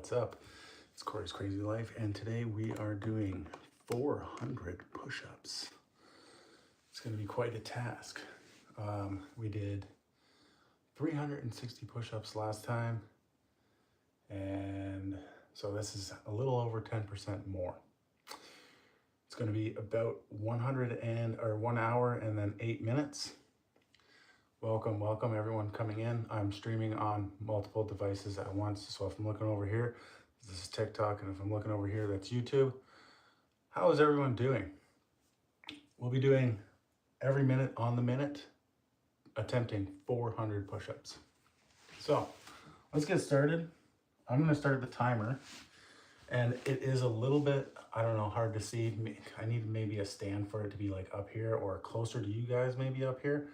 What's up? It's Corey's Crazy Life, and today we are doing 400 push-ups. It's going to be quite a task. We did 360 push-ups last time, and so this is a little over 10% more. It's going to be about 1 hour and then 8 minutes. Welcome everyone coming in. I'm streaming on multiple devices at once. So if I'm looking over here, this is TikTok, and if I'm looking over here, that's YouTube. How is everyone doing? We'll be doing every minute on the minute, attempting 400 push-ups. So let's get started. I'm gonna start the timer, and it is a little bit, I don't know, hard to see. I need maybe a stand for it to be like up here or closer to you guys, maybe up here.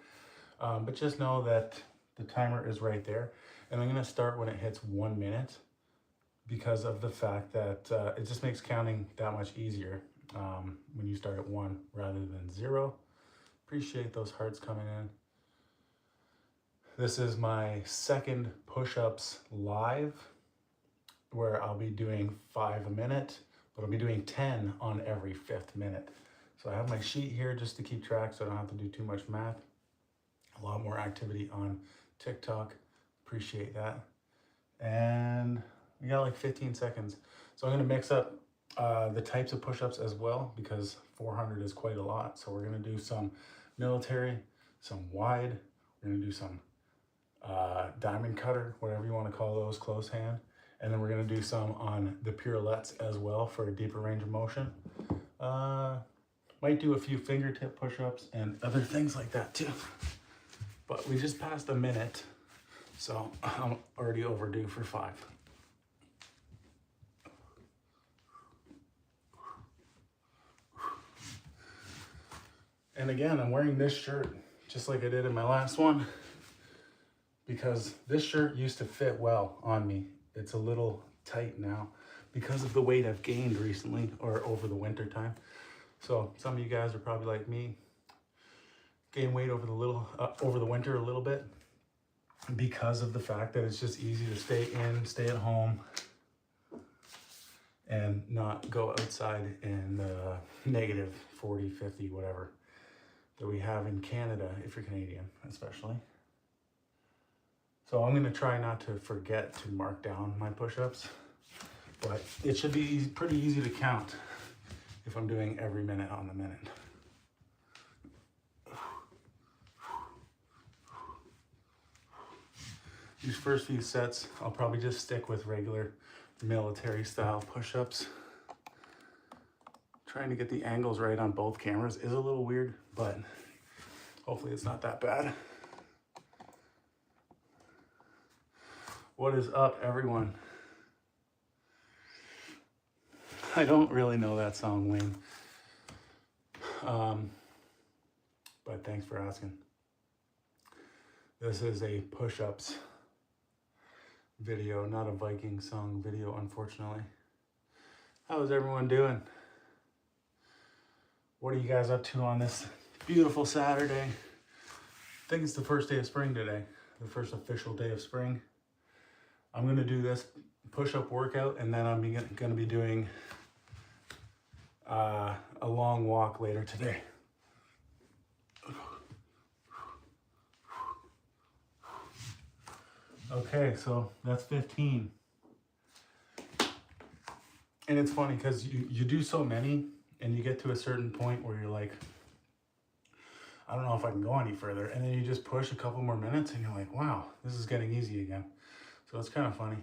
But just know that the timer is right there, and I'm gonna start when it hits 1 minute because of the fact that it just makes counting that much easier when you start at 1 rather than 0. Appreciate those hearts coming in. This is my second push-ups live, where I'll be doing 5 a minute, but I'll be doing 10 on every 5th minute. So I have my sheet here just to keep track so I don't have to do too much math. A lot more activity on TikTok. Appreciate that. And we got like 15 seconds. So I'm gonna mix up the types of push-ups as well, because 400 is quite a lot. So we're gonna do some military, some wide, we're gonna do some diamond cutter, whatever you wanna call those, close hand. And then we're gonna do some on the pirouettes as well for a deeper range of motion. Might do a few fingertip push-ups and other things like that too. But we just passed a minute, so I'm already overdue for 5. And again, I'm wearing this shirt just like I did in my last one, because this shirt used to fit well on me. It's a little tight now because of the weight I've gained recently or over the winter time. So some of you guys are probably like me, gain weight over the winter a little bit because of the fact that it's just easy to stay at home and not go outside in the negative 40, 50, whatever that we have in Canada, if you're Canadian especially. So I'm gonna try not to forget to mark down my push-ups, but it should be pretty easy to count if I'm doing every minute on the minute. These first few sets, I'll probably just stick with regular military style push-ups. Trying to get the angles right on both cameras is a little weird, but hopefully it's not that bad. What is up, everyone? I don't really know that song, Wayne. But thanks for asking. This is a push-ups video, not a Viking song video, unfortunately. How is everyone doing? What are you guys up to on this beautiful Saturday? I think it's the first day of spring today, the first official day of spring. I'm gonna do this push-up workout, and then I'm gonna be doing a long walk later today. Okay, so that's 15. And it's funny because you do so many and you get to a certain point where you're like, I don't know if I can go any further. And then you just push a couple more minutes and you're like, wow, this is getting easy again. So it's kind of funny.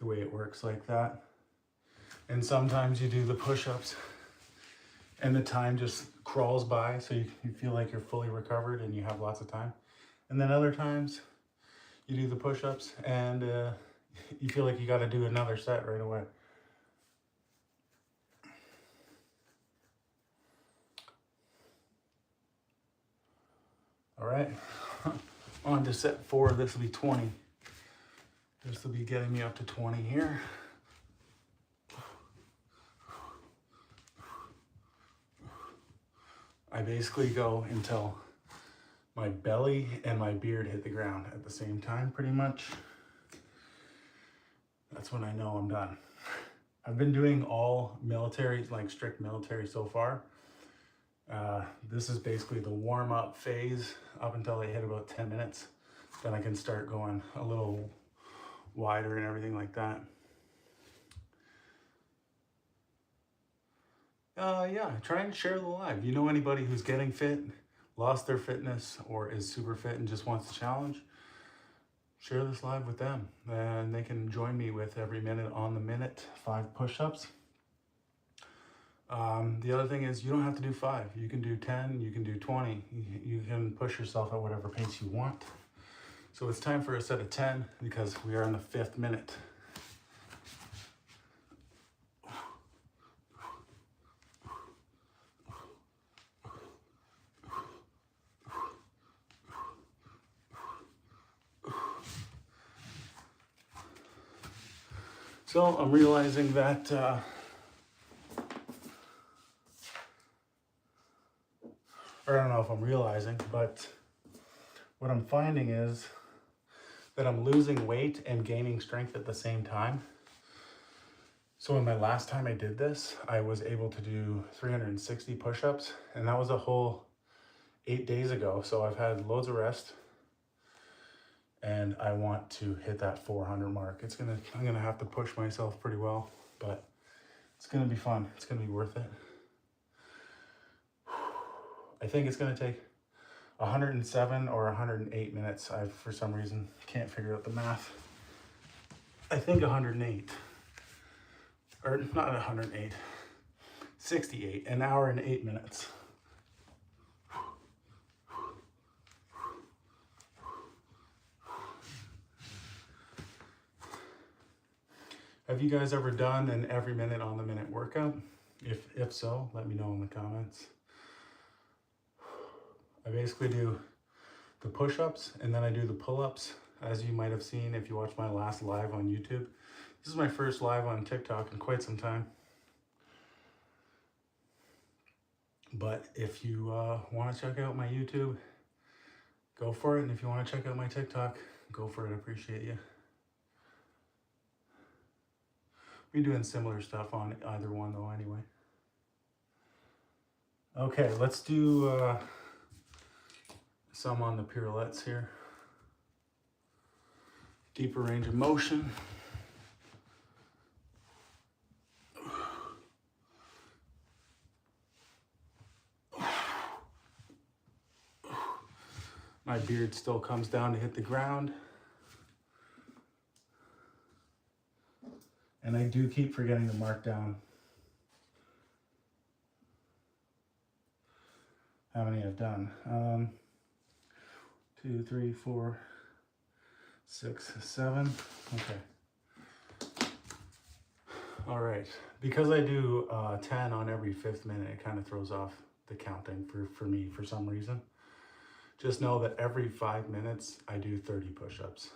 The way it works like that. And sometimes you do the push-ups and the time just crawls by, so you feel like you're fully recovered and you have lots of time. And then other times you do the push-ups and you feel like you got to do another set right away. All right, on to set 4. This will be 20. This will be getting me up to 20 here. I basically go until my belly and my beard hit the ground at the same time, pretty much. That's when I know I'm done. I've been doing all military, like strict military so far. This is basically the warm-up phase up until I hit about 10 minutes. Then I can start going a little wider and everything like that. Yeah, try and share the live. You know anybody who's getting fit, lost their fitness, or is super fit and just wants to challenge? Share this live with them, and they can join me with every minute on the minute 5 push-ups. The other thing is you don't have to do 5. You can do 10, you can do 20. You can push yourself at whatever pace you want. So it's time for a set of 10 because we are in the 5th minute. So I'm realizing that or I don't know if I'm realizing, but what I'm finding is that I'm losing weight and gaining strength at the same time. So in my last time I did this, I was able to do 360 push-ups, and that was a whole 8 days ago. So I've had loads of rest, and I want to hit that 400 mark. I'm gonna have to push myself pretty well, but it's gonna be fun. It's gonna be worth it. I think it's gonna take 107 or 108 minutes. I, for some reason, can't figure out the math. I think 108, or not 108, 68, an hour and 8 minutes. Have you guys ever done an every minute on the minute workout? If so, let me know in the comments. I basically do the push-ups and then I do the pull-ups, as you might have seen if you watched my last live on YouTube. This is my first live on TikTok in quite some time. But if you want to check out my YouTube, go for it. And if you want to check out my TikTok, go for it. I appreciate you. We're doing similar stuff on either one though anyway. Okay, let's do some on the pirouettes here. Deeper range of motion. My beard still comes down to hit the ground. And I do keep forgetting to mark down how many I've done. 2, 3, 4, 6, 7. Okay. All right. Because I do 10 on every 5th minute, it kind of throws off the counting for me for some reason. Just know that every 5 minutes, I do 30 push-ups.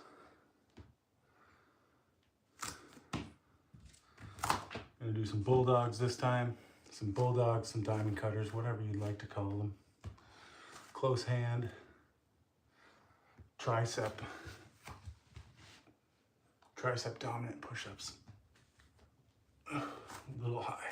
I'm gonna do some bulldogs this time. Some bulldogs, some diamond cutters, whatever you'd like to call them. Close hand. Tricep dominant push-ups. A little high.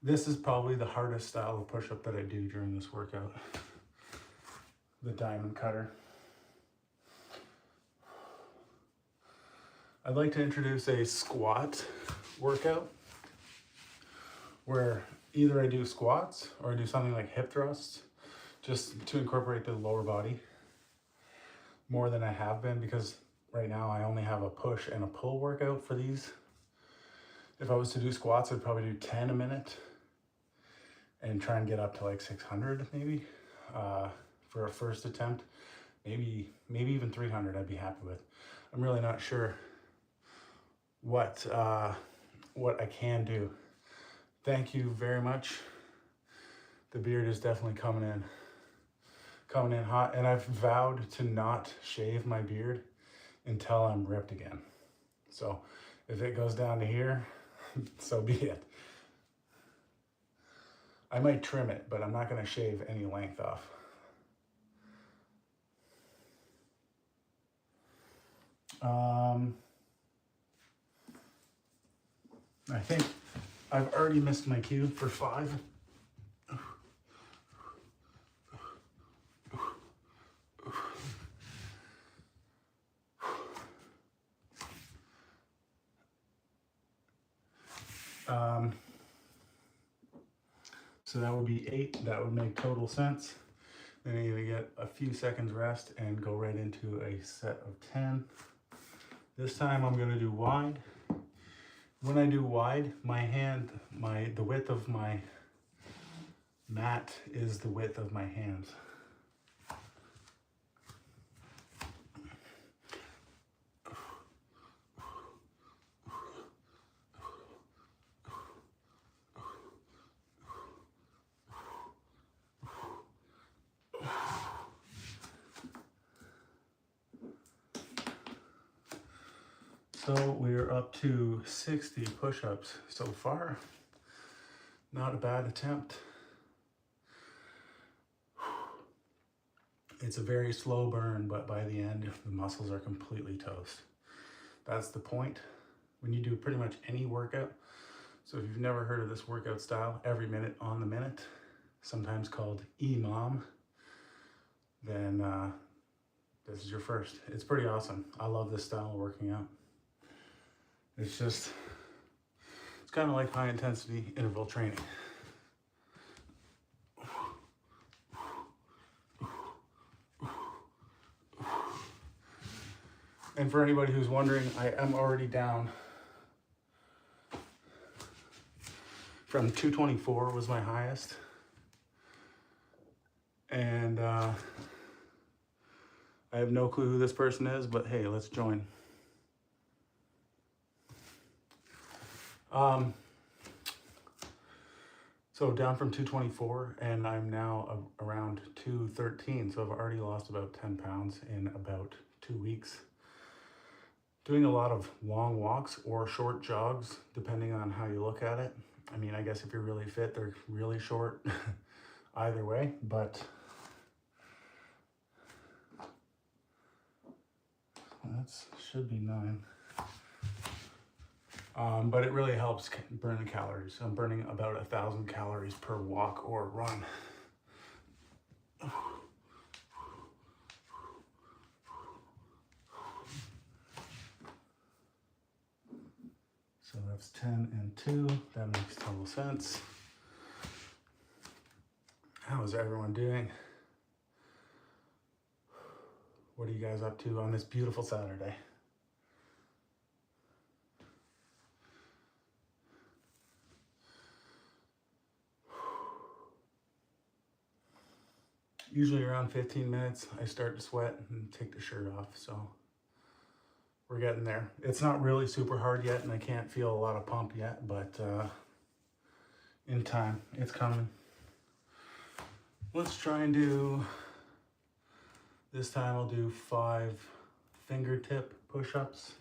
This is probably the hardest style of push-up that I do during this workout. The diamond cutter. I'd like to introduce a squat workout where either I do squats or I do something like hip thrusts just to incorporate the lower body more than I have been, because right now I only have a push and a pull workout for these. If I was to do squats, I'd probably do 10 a minute and try and get up to like 600 maybe for a first attempt. Maybe even 300 I'd be happy with. I'm really not sure what I can do. Thank you very much. The beard is definitely coming in hot, and I've vowed to not shave my beard until I'm ripped again. So If it goes down to here, so be it. I might trim it, but I'm not going to shave any length off. I think I've already missed my cue for 5. So that would be 8. That would make total sense. Then you're gonna get a few seconds rest and go right into a set of 10. This time I'm gonna do wide. When I do wide, my hand, the width of my mat is the width of my hands. So we're up to 60 push-ups so far. Not a bad attempt. It's a very slow burn, but by the end, the muscles are completely toast. That's the point when you do pretty much any workout. So if you've never heard of this workout style, every minute on the minute, sometimes called EMOM, then this is your first. It's pretty awesome. I love this style of working out. It's kind of like high intensity interval training. And for anybody who's wondering, I am already down from 224 was my highest. And I have no clue who this person is, but hey, let's join. So down from 224 and I'm now around 213. So I've already lost about 10 pounds in about 2 weeks. Doing a lot of long walks or short jogs, depending on how you look at it. I mean, I guess if you're really fit, they're really short either way, but that should be 9. But it really helps burn the calories. I'm burning about 1,000 calories per walk or run. So that's 10 and 2. That makes total sense. How is everyone doing? What are you guys up to on this beautiful Saturday? Usually around 15 minutes, I start to sweat and take the shirt off, so we're getting there. It's not really super hard yet, and I can't feel a lot of pump yet, but in time, it's coming. Let's try and do, this time I'll do 5 fingertip push-ups.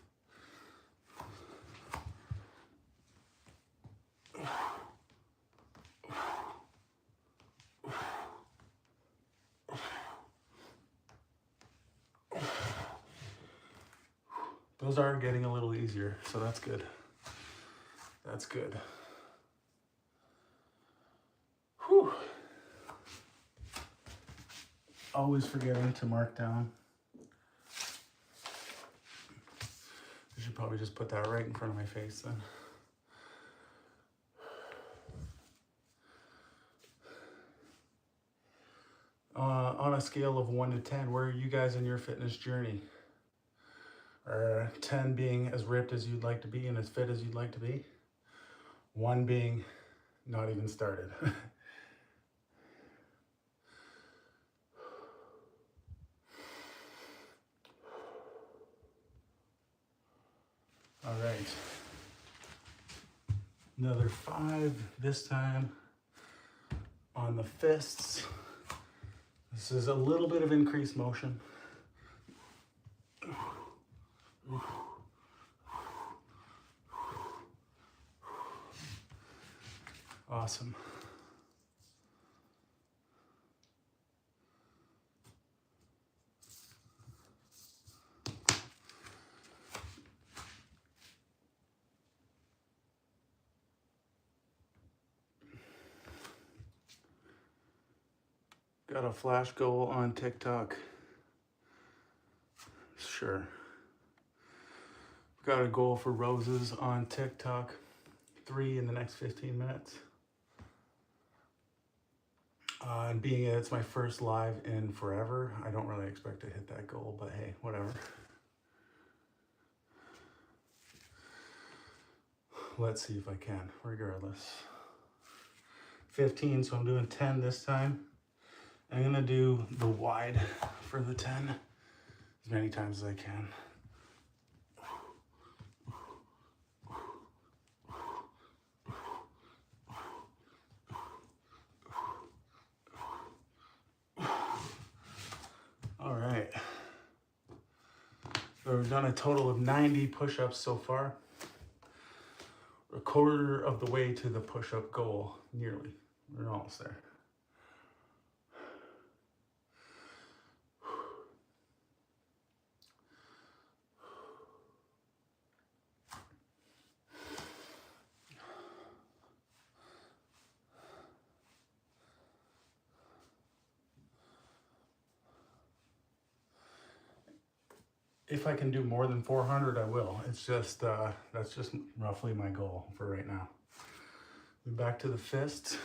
Those are getting a little easier, so that's good. That's good. Whew. Always forgetting to mark down. I should probably just put that right in front of my face then. On a scale of 1 to 10, where are you guys in your fitness journey? 10 being as ripped as you'd like to be and as fit as you'd like to be. 1 being not even started. All right. Another 5, this time on the fists. This is a little bit of increased motion. Awesome. Got a flash goal on TikTok. Sure. Got a goal for roses on TikTok. 3 in the next 15 minutes. And being it's my first live in forever, I don't really expect to hit that goal, but hey, whatever. Let's see if I can, regardless. 15, so I'm doing 10 this time. I'm gonna do the wide for the 10 as many times as I can. All right. So we've done a total of 90 push-ups so far. We're a quarter of the way to the push-up goal, nearly. We're almost there. If I can do more than 400, I will. It's just, that's just roughly my goal for right now. Back to the fist.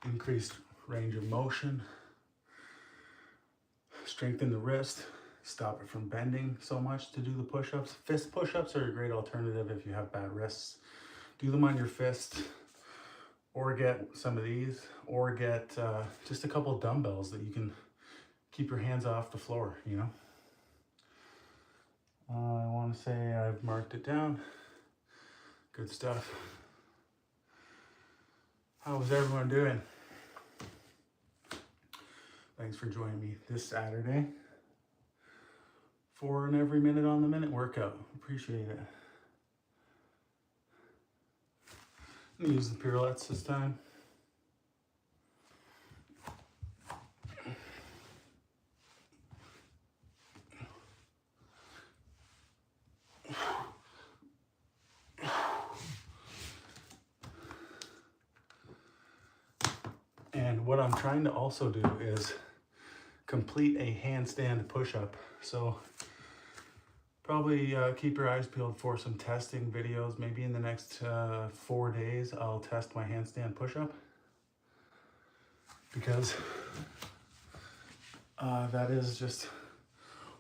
Increased range of motion. Strengthen the wrist. Stop it from bending so much to do the push-ups. Fist push-ups are a great alternative if you have bad wrists. Do them on your fist, or get some of these, or get just a couple of dumbbells that you can keep your hands off the floor, you know. I want to say I've marked it down. Good stuff. How is everyone doing? Thanks for joining me this Saturday for an every minute on the minute workout. Appreciate it. I'm gonna use the pirouettes this time. And what I'm trying to also do is complete a handstand push-up. So probably keep your eyes peeled for some testing videos. Maybe in the next 4 days, I'll test my handstand push-up. Because that is just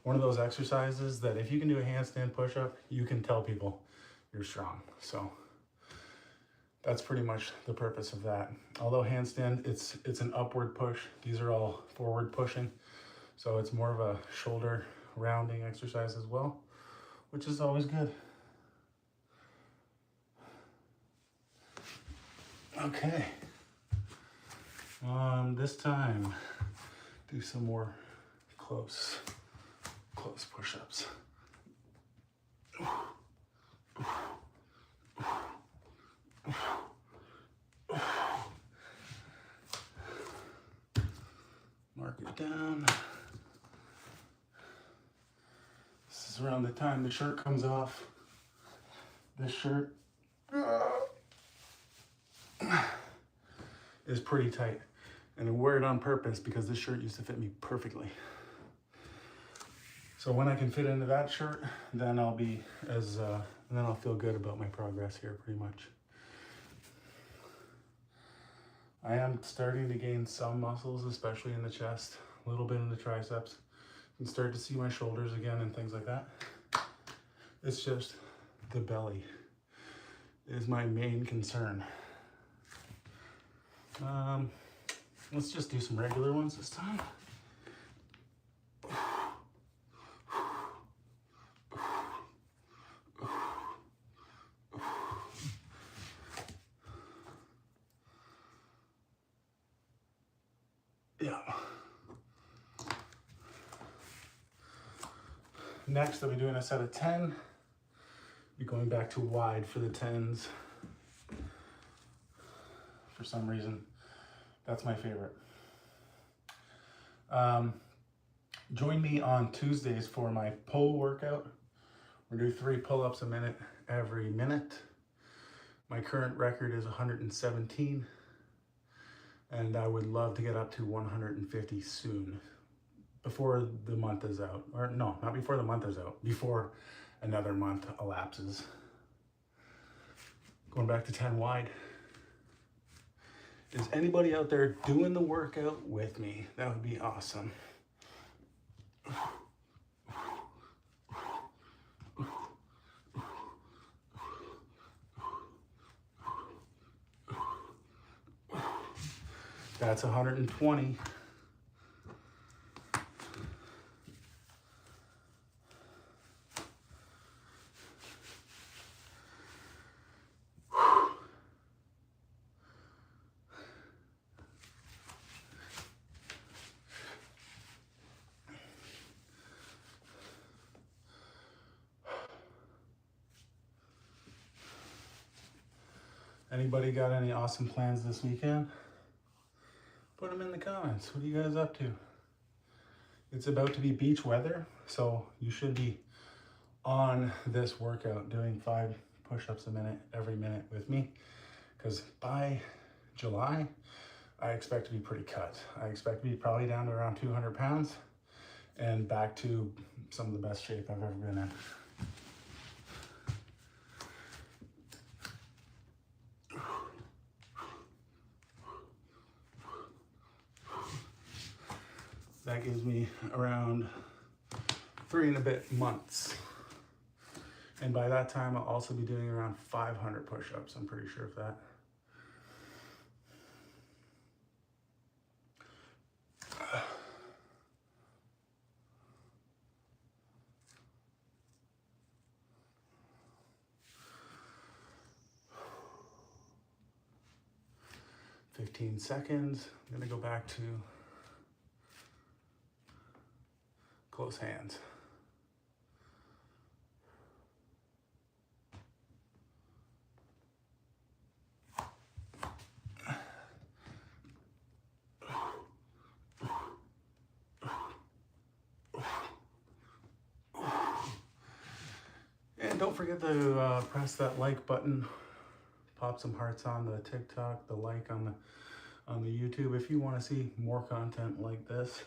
one of those exercises that if you can do a handstand push-up, you can tell people you're strong. So that's pretty much the purpose of that. Although handstand, it's an upward push. These are all forward pushing. So it's more of a shoulder rounding exercise as well, which is always good. Okay. This time, do some more close push-ups. Mark it down. This is around the time the shirt comes off. This shirt is pretty tight, and I wear it on purpose because this shirt used to fit me perfectly. So when I can fit into that shirt, then I'll be then I'll feel good about my progress here pretty much. I am starting to gain some muscles, especially in the chest, a little bit in the triceps. You can start to see my shoulders again and things like that. It's just the belly is my main concern. Let's just do some regular ones this time. Next, I'll be doing a set of 10. Be going back to wide for the 10s. For some reason, that's my favorite. Join me on Tuesdays for my pull workout. We're doing 3 pull-ups a minute every minute. My current record is 117, and I would love to get up to 150 soon, before the month is out. Or no, not before the month is out, before another month elapses. Going back to 10 wide. Is anybody out there doing the workout with me? That would be awesome. That's 120. Anybody got any awesome plans this weekend? Put them in the comments. What are you guys up to? It's about to be beach weather, so you should be on this workout doing 5 push-ups a minute every minute with me, because by July, I expect to be pretty cut. I expect to be probably down to around 200 pounds and back to some of the best shape I've ever been in. That gives me around 3 and a bit months. And by that time, I'll also be doing around 500 push-ups. I'm pretty sure of that. "15 seconds. I'm gonna go back to close hands. And don't forget to press that like button, pop some hearts on the TikTok, the like on the YouTube if you want to see more content like this.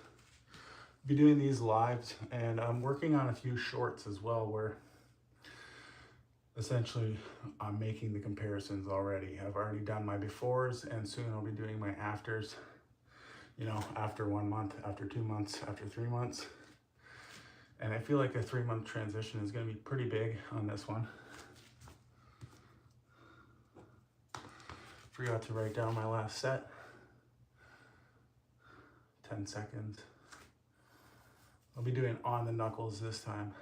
Be doing these lives, and I'm working on a few shorts as well where essentially I'm making the comparisons already. I've already done my befores, and soon I'll be doing my afters, you know, after 1 month, after 2 months, after 3 months. And I feel like a 3-month transition is going to be pretty big on this one. Forgot to write down my last set. 10 seconds. I'll be doing on the knuckles this time.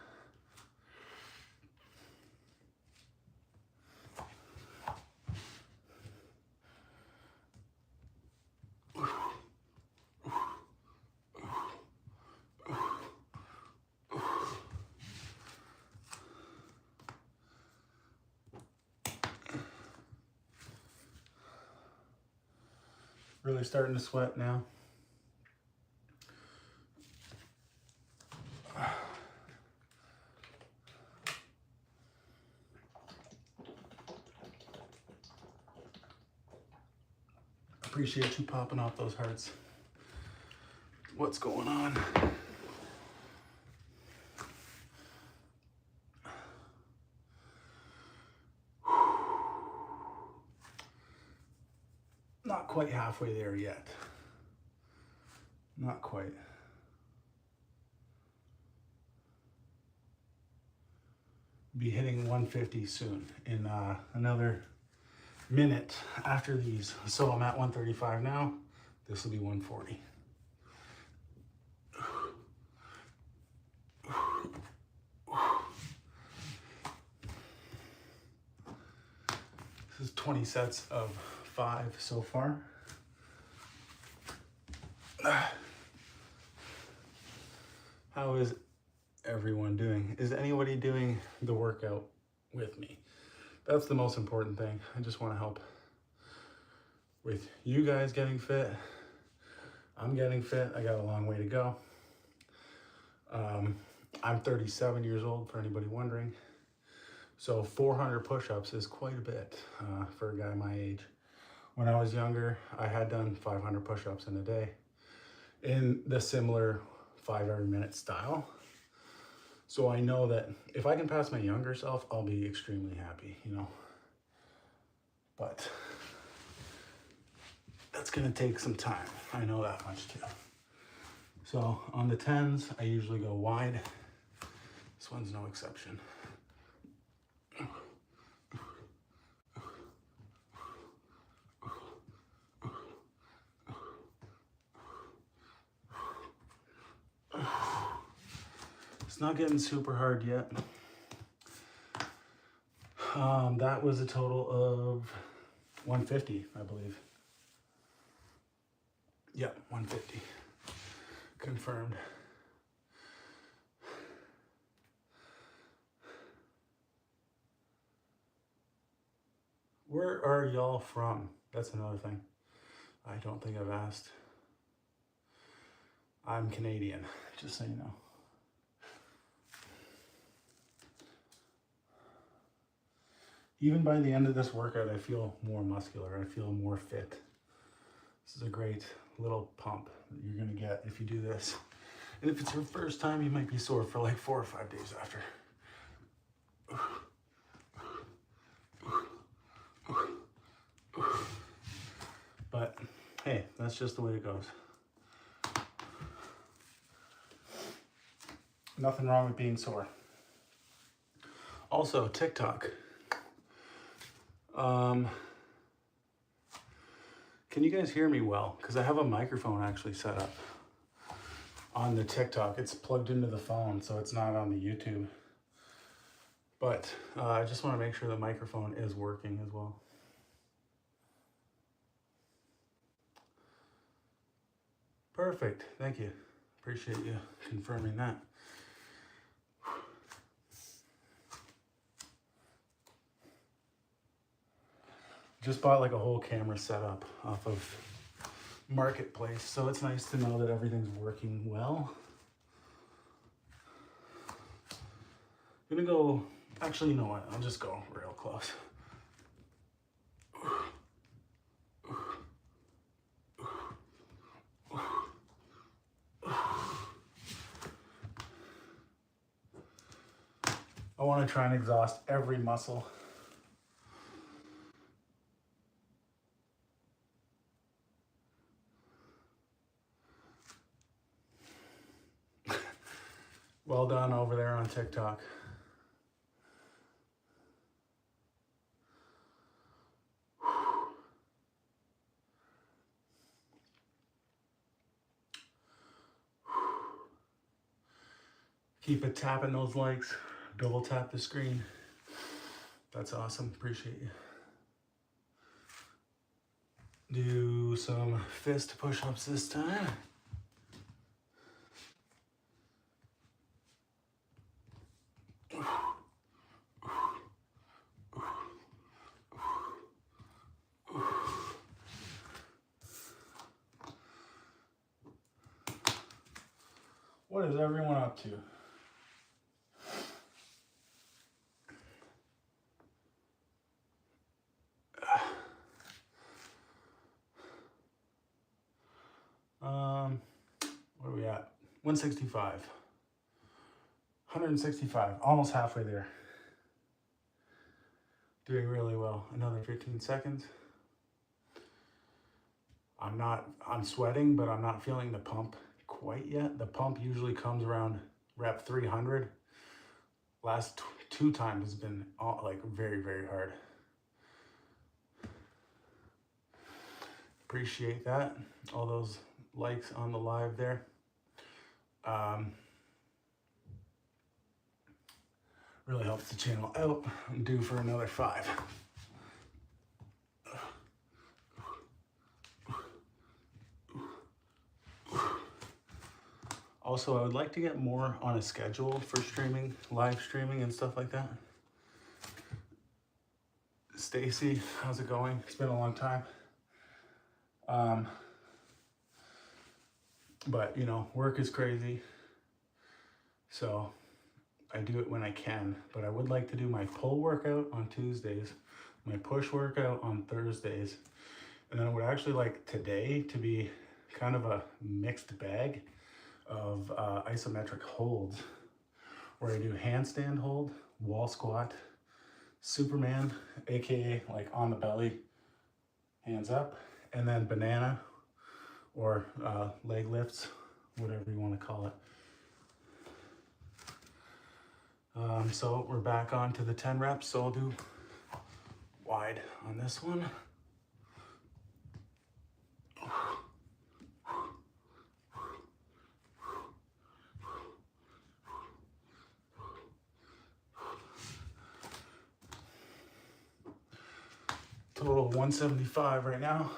Really starting to sweat now. Appreciate you popping off those hearts. What's going on? Not quite halfway there yet. Not quite. Be hitting 150 soon in another minute after these. So I'm at 135 now. This will be 140. This is 20 sets of 5 so far. How is everyone doing? Is anybody doing the workout with me? That's the most important thing. I just want to help with you guys getting fit. I'm getting fit. I got a long way to go. I'm 37 years old, for anybody wondering. So 400 push-ups is quite a bit for a guy my age. When I was younger, I had done 500 push-ups in a day in the similar 5 every minute style. So I know that if I can pass my younger self, I'll be extremely happy, you know. But that's gonna take some time. I know that much too. So on the 10s, I usually go wide. This one's no exception. It's not getting super hard yet. That was a total of 150, I believe. Yep, 150. Confirmed. Where are y'all from? That's another thing I don't think I've asked. I'm Canadian, just so you know. Even by the end of this workout, I feel more muscular. I feel more fit. This is a great little pump that you're gonna get if you do this. And if it's your first time, you might be sore for like 4 or 5 days after. But hey, that's just the way it goes. Nothing wrong with being sore. Also, TikTok. Can you guys hear me well? Because I have a microphone actually set up on the TikTok. It's plugged into the phone, so it's not on the YouTube. But I just want to make sure the microphone is working as well. Perfect. Thank you. Appreciate you confirming that. Just bought like a whole camera setup off of Marketplace, so it's nice to know that everything's working well. I'm gonna go, actually, you know what? I'll just go real close. I want to try and exhaust every muscle. Well done over there on TikTok. Keep it tapping those likes. Double tap the screen. That's awesome. Appreciate you. Do some fist push-ups this time. What is everyone up to? What are we at? 165. 165, almost halfway there. Doing really well. Another 15 seconds. I'm sweating, but I'm not feeling the pump quite yet. The pump usually comes around rep 300. Last two times has been like very, very hard. Appreciate that. All those likes on the live there. Really helps the channel out. I'm due for another 5. Also, I would like to get more on a schedule for streaming, live streaming and stuff like that. Stacy, how's it going? It's been a long time. But you know, work is crazy. So I do it when I can, but I would like to do my pull workout on Tuesdays, my push workout on Thursdays. And then I would actually like today to be kind of a mixed bag of isometric holds, where I do handstand hold, wall squat, Superman, aka like on the belly, hands up, and then banana or leg lifts, whatever you want to call it. So we're back on to the 10 reps, so I'll do wide on this one. Total 175 right now.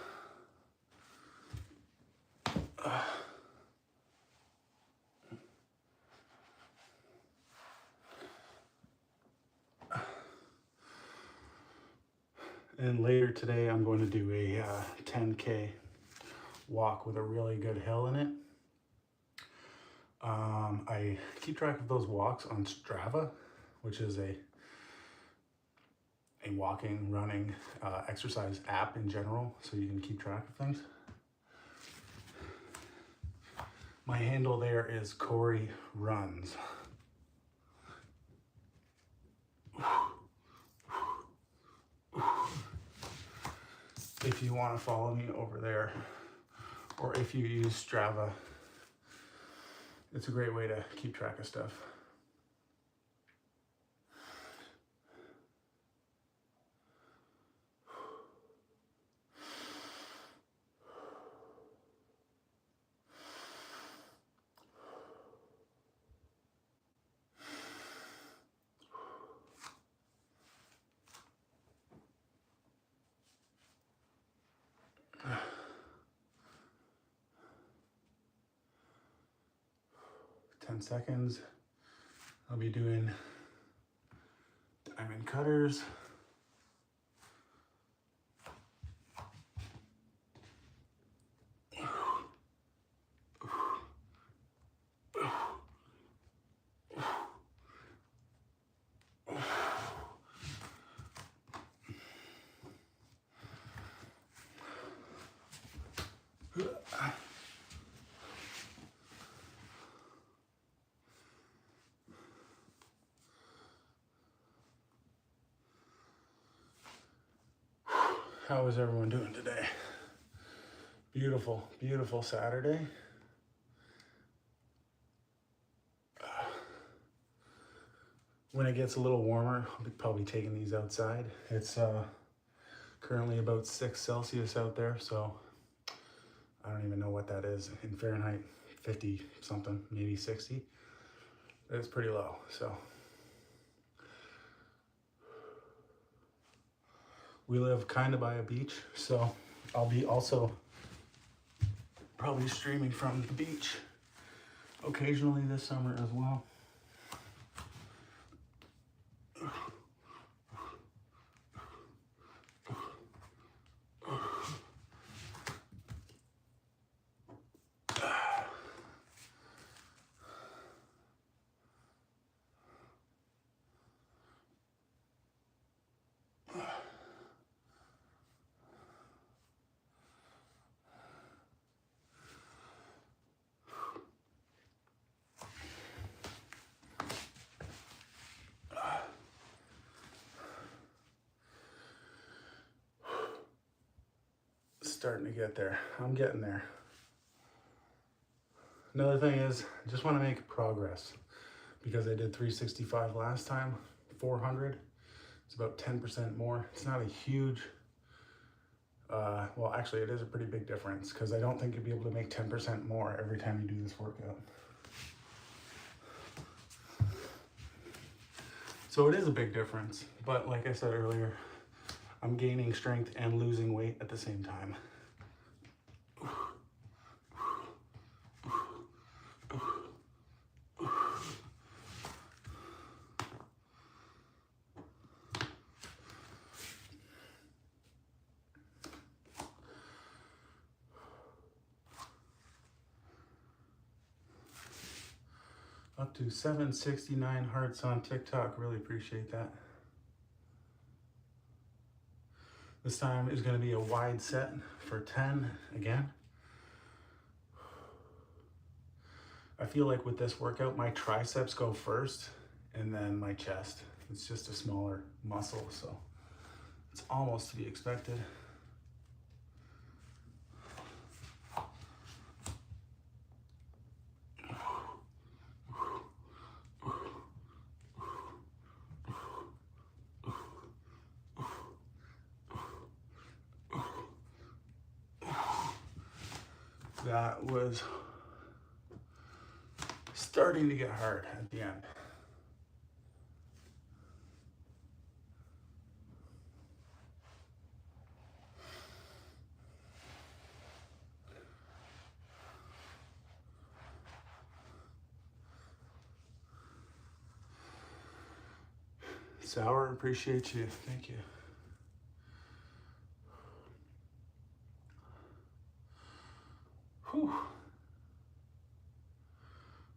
And later today, I'm going to do a 10K walk with a really good hill in it. I keep track of those walks on Strava, which is a walking, running, exercise app in general, so you can keep track of things. My handle there is Cory Runs. If you want to follow me over there, or if you use Strava, it's a great way to keep track of stuff. Seconds. I'll be doing diamond cutters. How is everyone doing today? Beautiful, beautiful Saturday. When it gets a little warmer, I'll be probably taking these outside. It's currently about 6 Celsius out there, so I don't even know what that is in Fahrenheit, 50 something, maybe 60. It's pretty low, so. We live kind of by a beach, so I'll be also probably streaming from the beach occasionally this summer as well. Starting to get there. I'm getting there. Another thing is, I just want to make progress because I did 365 last time, 400. It's about 10% more. It's not a huge, well, actually it is a pretty big difference because I don't think you'd be able to make 10% more every time you do this workout. So it is a big difference, but like I said earlier, I'm gaining strength and losing weight at the same time. up to 769 hearts on TikTok. Really appreciate that. This time is going to be a wide set for 10 again. I feel like with this workout, my triceps go first and then my chest. It's just a smaller muscle, so it's almost to be expected. That was starting to get hard at the end. Sour, appreciate you. Thank you. Whew.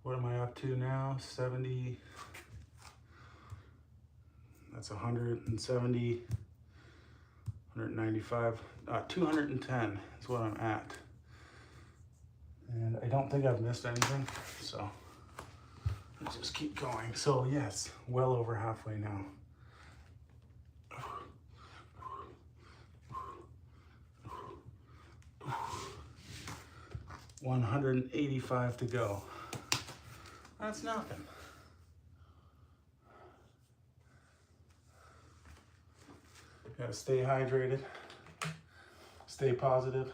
What am I up to now? 70. That's 170, 195, 210 is what I'm at. And I don't think I've missed anything, so let's just keep going. So yes, well over halfway now. 185 to go. That's nothing. Gotta stay hydrated, stay positive.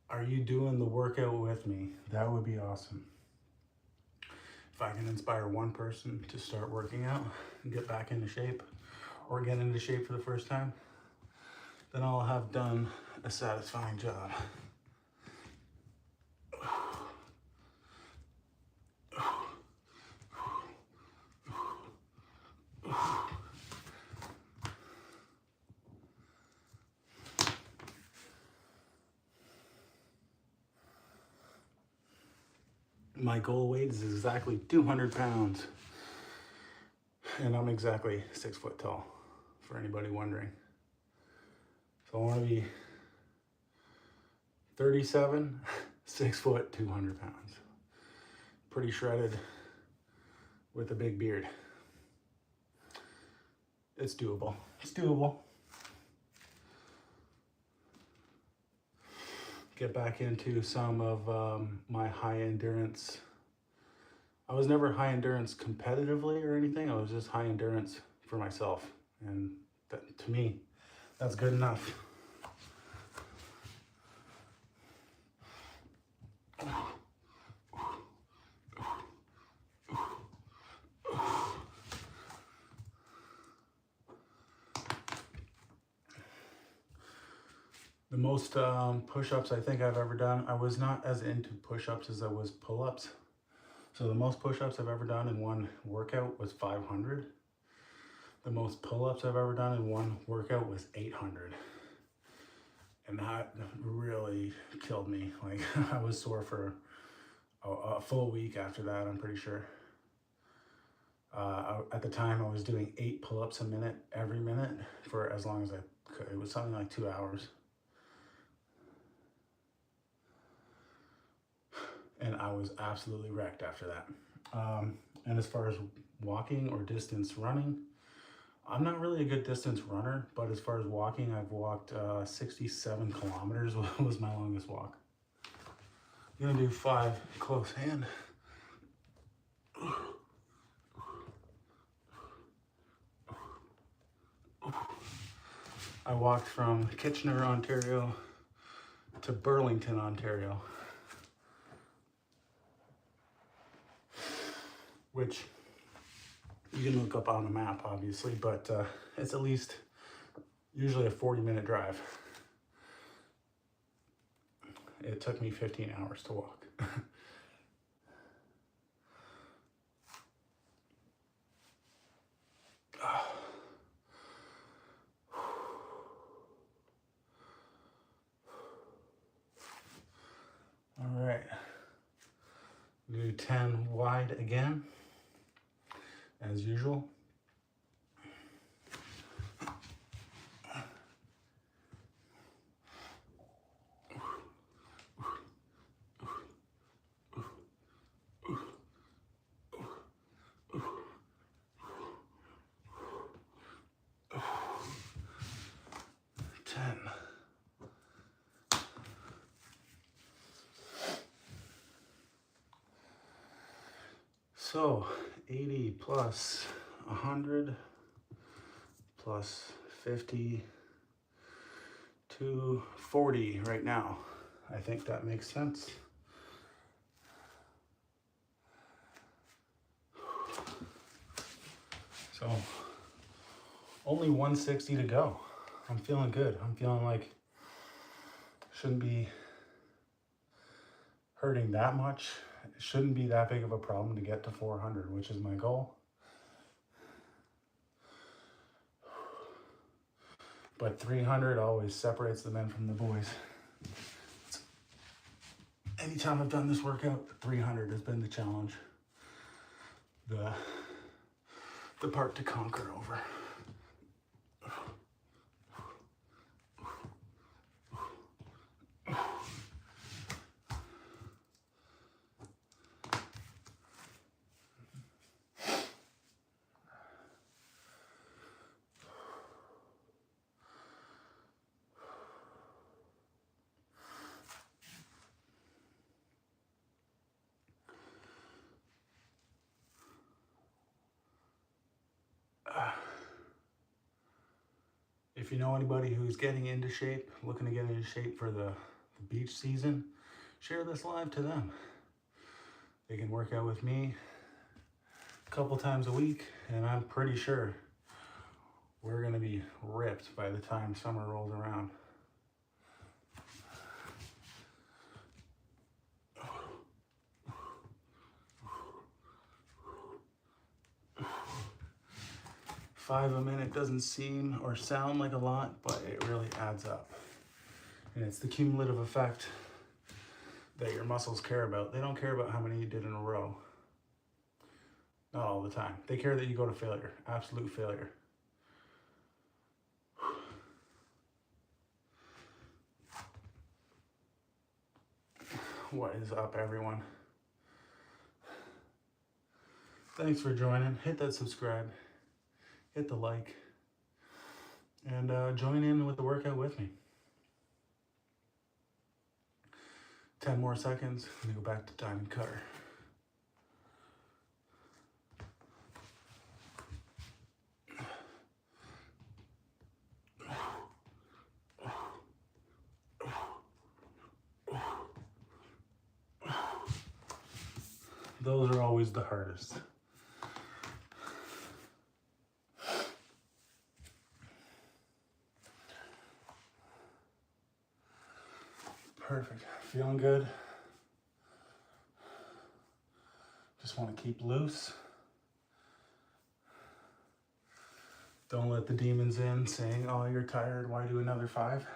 Are you doing the workout with me? That would be awesome. If I can inspire one person to start working out and get back into shape, or get into shape for the first time, then I'll have done a satisfying job. My goal weight is exactly 200 pounds. And I'm exactly 6 foot tall, for anybody wondering. So I want to be 37, 6 foot, 200 pounds. Pretty shredded with a big beard. It's doable. It's doable. Get back into some of my high endurance. I was never high endurance competitively or anything. I was just high endurance for myself. And that, to me, that's good enough. The most push-ups I think I've ever done, I was not as into push-ups as I was pull-ups. So the most push-ups I've ever done in one workout was 500. The most pull-ups I've ever done in one workout was 800. And that really killed me. Like, I was sore for a full week after that, I'm pretty sure. At the time, I was doing 8 pull-ups a minute, every minute, for as long as I could. It was something like 2 hours. And I was absolutely wrecked after that. And as far as walking or distance running, I'm not really a good distance runner, but as far as walking, I've walked 67 kilometers was my longest walk. I'm gonna do 5 close hand. I walked from Kitchener, Ontario to Burlington, Ontario, which you can look up on a map, obviously, but it's at least usually a 40-minute drive. It took me 15 hours to walk. Do 10 wide again, as usual. So 80 plus 100 plus 50 to 40 right now. I think that makes sense. So only 160 to go. I'm feeling good. I'm feeling like shouldn't be hurting that much. It shouldn't be that big of a problem to get to 400, which is my goal. But 300 always separates the men from the boys. Anytime I've done this workout, 300 has been the challenge. The part to conquer over. 'If you know anybody who's getting into shape, looking to get into shape for the beach season, share this live to them. They can work out with me a couple times a week, and I'm pretty sure we're gonna be ripped by the time summer rolls around. Five a minute doesn't seem or sound like a lot, but it really adds up. And it's the cumulative effect that your muscles care about. They don't care about how many you did in a row. Not all the time. They care that you go to failure, absolute failure. What is up, everyone? Thanks for joining. Hit that subscribe. Hit the like, and join in with the workout with me. 10 more seconds, I'm gonna go back to diamond cutter. Those are always the hardest. Perfect. Feeling good. Just want to keep loose. Don't let the demons in saying, oh, you're tired, why do another 5?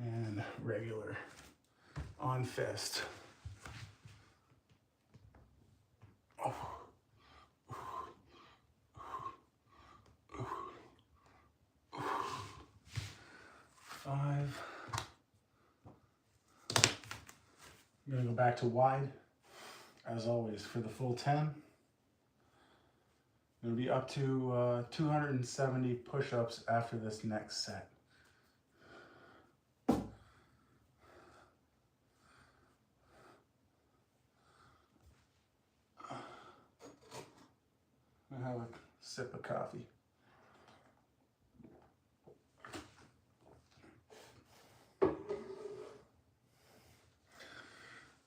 And regular on fist. Oh. 5. I'm gonna go back to wide, as always, for the full 10. I'm gonna be up to 270 push-ups after this next set. I have a sip of coffee.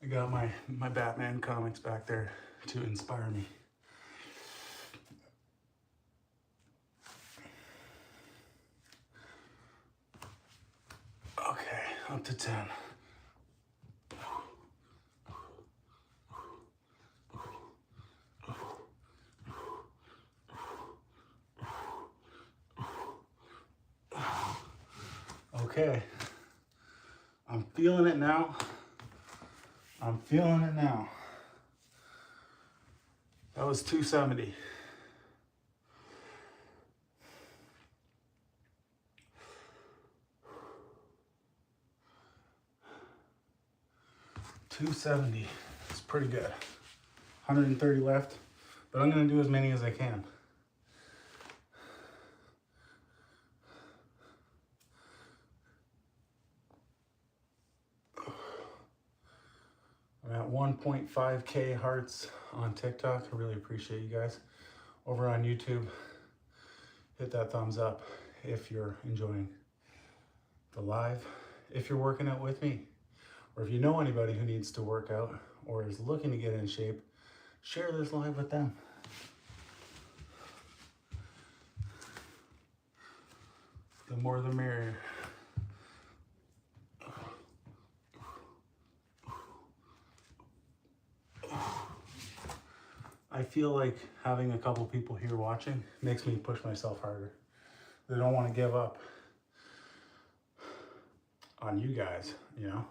I got my Batman comics back there to inspire me. up to 10. Okay, I'm feeling it now. I'm feeling it now. That was 270. $270. It's pretty good. 130 left, but I'm gonna do as many as I can. I'm at 1.5K hearts on TikTok. I really appreciate you guys. Over on YouTube, hit that thumbs up if you're enjoying the live. If you're working out with me, or if you know anybody who needs to work out or is looking to get in shape, share this live with them. The more the merrier. I feel like having a couple people here watching makes me push myself harder. They don't want to give up on you guys, you know?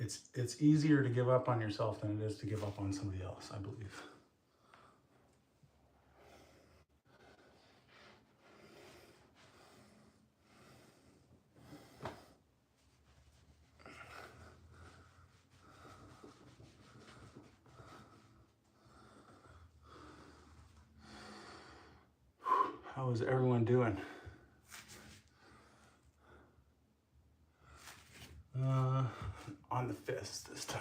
It's easier to give up on yourself than it is to give up on somebody else, I believe. How is everyone doing? On the fist this time.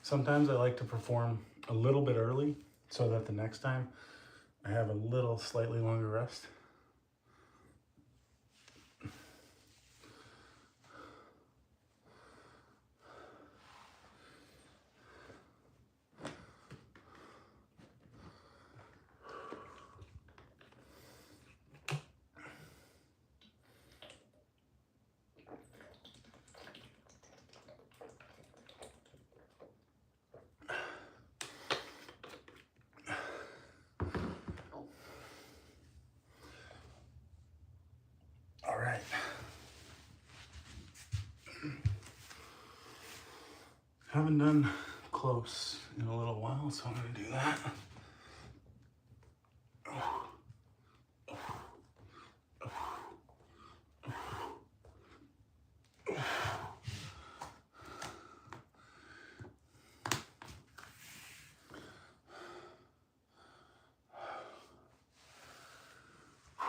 Sometimes I like to perform a little bit early so that the next time I have a little slightly longer rest. All right. Haven't done close in a little while, so I'm gonna do that.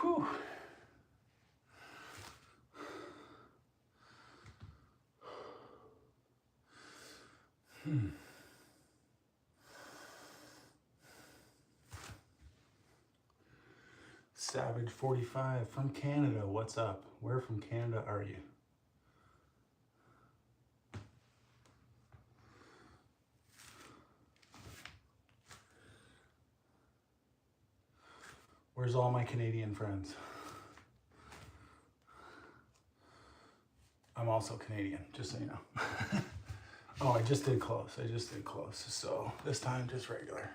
Whew. Savage 45 from Canada, what's up? Where from Canada are you? Where's all my Canadian friends? I'm also Canadian, just so you know. Oh, I just did close. So this time just regular.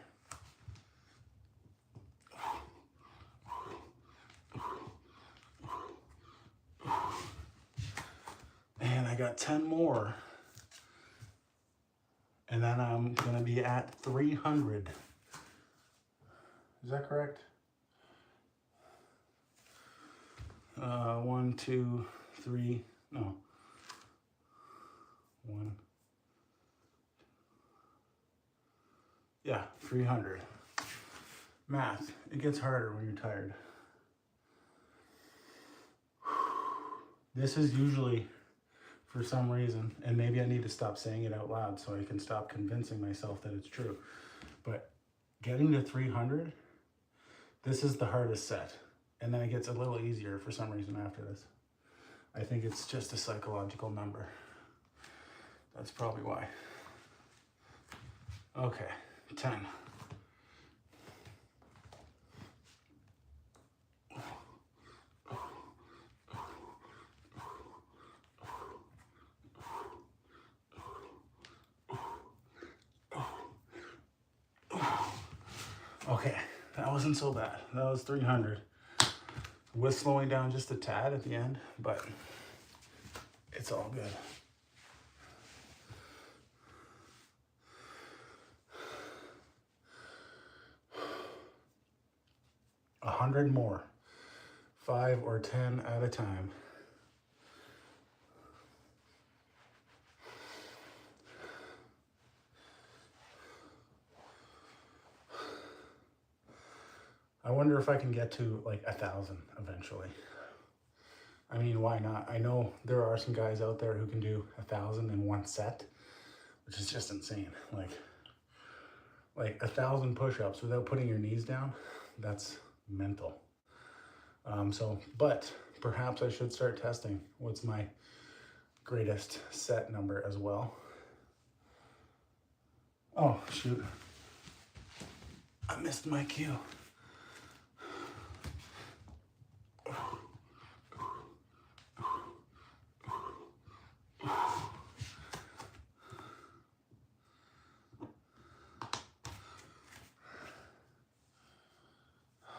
And I got 10 more. And then I'm gonna be at 300. Is that correct? 1, 2, 3, no. 1. Yeah, 300. Math, it gets harder when you're tired. This is usually, for some reason, and maybe I need to stop saying it out loud so I can stop convincing myself that it's true, but getting to 300, this is the hardest set. and then it gets a little easier for some reason after this. I think it's just a psychological number. That's probably why. Okay, 10. Okay, that wasn't so bad. That was 300. With slowing down just a tad at the end, but it's all good. A 100 more, 5 or 10 at a time. I wonder if I can get to like 1,000 eventually. I mean, why not? I know there are some guys out there who can do 1,000 in one set, which is just insane. Like 1,000 push-ups without putting your knees down. That's mental. But perhaps I should start testing what's my greatest set number as well. Oh, shoot. I missed my cue.